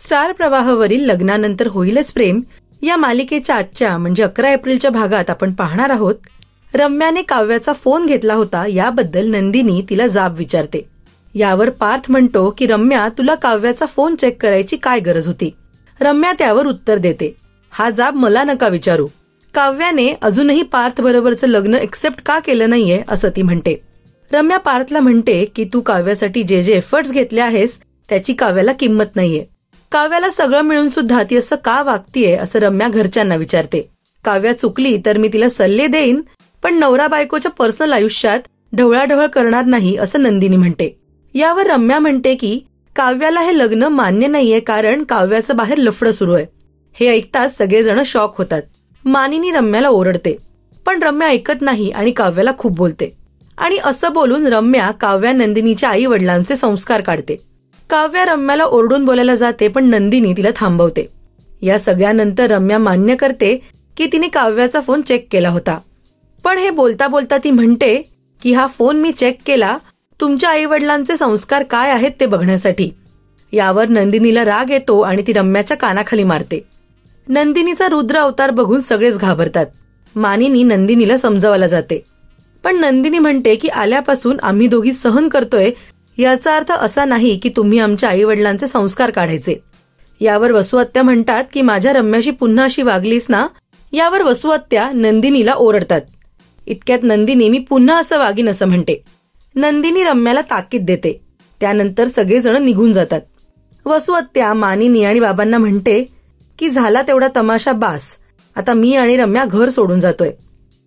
Star प्रवाहावरील लग्नानंतर होईलच प्रेम या मालिकेच्या आजच्या म्हणजे 11 एप्रिलच्या भागात आपण पाहणार आहोत. रम्याने काव्याचा फोन घेतला होता याबद्दल नंदिनी तिला जाब विचारते. यावर पार्थ म्हणतो की रम्या, तुला काव्याचा फोन चेक करायची काय गरज होती. रम्या त्यावर उत्तर देते, हा जाब मला नका विचारू. काव्याने अजूनही पार्थ बरोबरचं लग्न एक्सेप्ट का केलं नाहीये असं ती म्हणते. रम्या पार्थला म्हणते की तू काव्यासाठी जे जे एफर्ट्स घेतले आहेस त्याची काव्याला किंमत नाहीये. काव्याला सगळं मिळून सुद्धा ती असं का वागतीये असं रम्या घरच्यांना विचारते. काव्या चुकली तर मी तिला सल्ले देईन, पण नवरा बायकोच्या पर्सनल आयुष्यात ढवळाढवळ करणार नाही असं नंदिनी म्हणते. यावर रम्या म्हणते की काव्याला हे लग्न मान्य नाहीये कारण काव्याचं बाहेर लफडं सुरू आहे. हे ऐकताच सगळेजण शॉक होतात. मानिनी रम्याला ओरडते, पण रम्या ऐकत नाही आणि काव्याला खूप बोलते. आणि असं बोलून रम्या काव्या नंदिनीच्या आई वडिलांचे संस्कार काढते. काव्या रम्याला ओरडून बोलायला जाते, पण नंदिनी तिला थांबवते. या सगळ्यानंतर रम्या मान्य करते की तिने काव्याचा फोन चेक केला होता. पण हे बोलता बोलता ती म्हणते की हा फोन मी चेक केला तुमच्या आई वडिलांचे संस्कार काय आहेत ते बघण्यासाठी. यावर नंदिनीला राग येतो आणि ती रम्याच्या कानाखाली मारते. नंदिनीचा रुद्र अवतार बघून सगळेच घाबरतात. मानिनी नंदिनीला समजावायला जाते, पण नंदिनी म्हणते की आल्यापासून आम्ही दोघी सहन करतोय याचा अर्थ असा नाही की तुम्ही आमच्या आई वडिलांचे संस्कार काढायचे. यावर वसुहत्या म्हणतात की माझ्या रम्याशी पुन्हा अशी वागलीस ना. यावर वसुहत्या नंदिनीला ओरडतात. इतक्यात नंदिनी मी पुन्हा असं वागीन असं म्हणते. नंदिनी रम्याला ताकीद देते. त्यानंतर सगळेजण निघून जातात. वसुहत्या मानिनी आणि बाबांना म्हणते की झाला तेवढा तमाशा बास, आता मी आणि रम्या घर सोडून जातोय.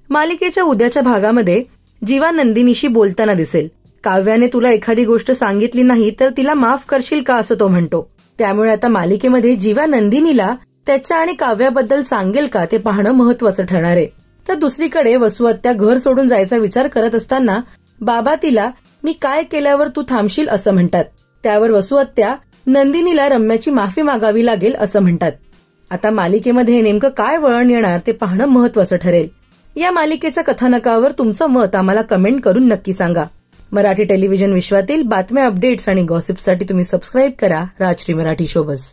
मालिकेच्या उद्याच्या भागामध्ये जीवा नंदिनीशी बोलताना दिसेल. काव्याने तुला एखादी गोष्ट सांगितली नाही तर तिला माफ करशील का असं तो म्हणतो. त्यामुळे आता मालिकेमध्ये जीवा नंदिनीला त्याच्या आणि काव्याबद्दल सांगेल का ते पाहणं महत्वाचं ठरणार आहे. तर दुसरीकडे वसुहत्या घर सोडून जायचा विचार करत असताना बाबा तिला मी काय केल्यावर तू थांबशील असं म्हणतात. त्यावर वसुहत्या नंदिनीला रम्याची माफी मागावी लागेल असं म्हणतात. आता मालिकेमध्ये नेमकं काय वळण येणार ते पाहणं महत्वाचं ठरेल. या मालिकेच्या कथानकावर तुमचं मत आम्हाला कमेंट करून नक्की सांगा. मराठी टेलिव्हिजन विश्वातील बातम्या, अपडेट्स आणि गॉसिपसाठी तुम्ही सबस्क्राईब करा राजश्री मराठी शोबस.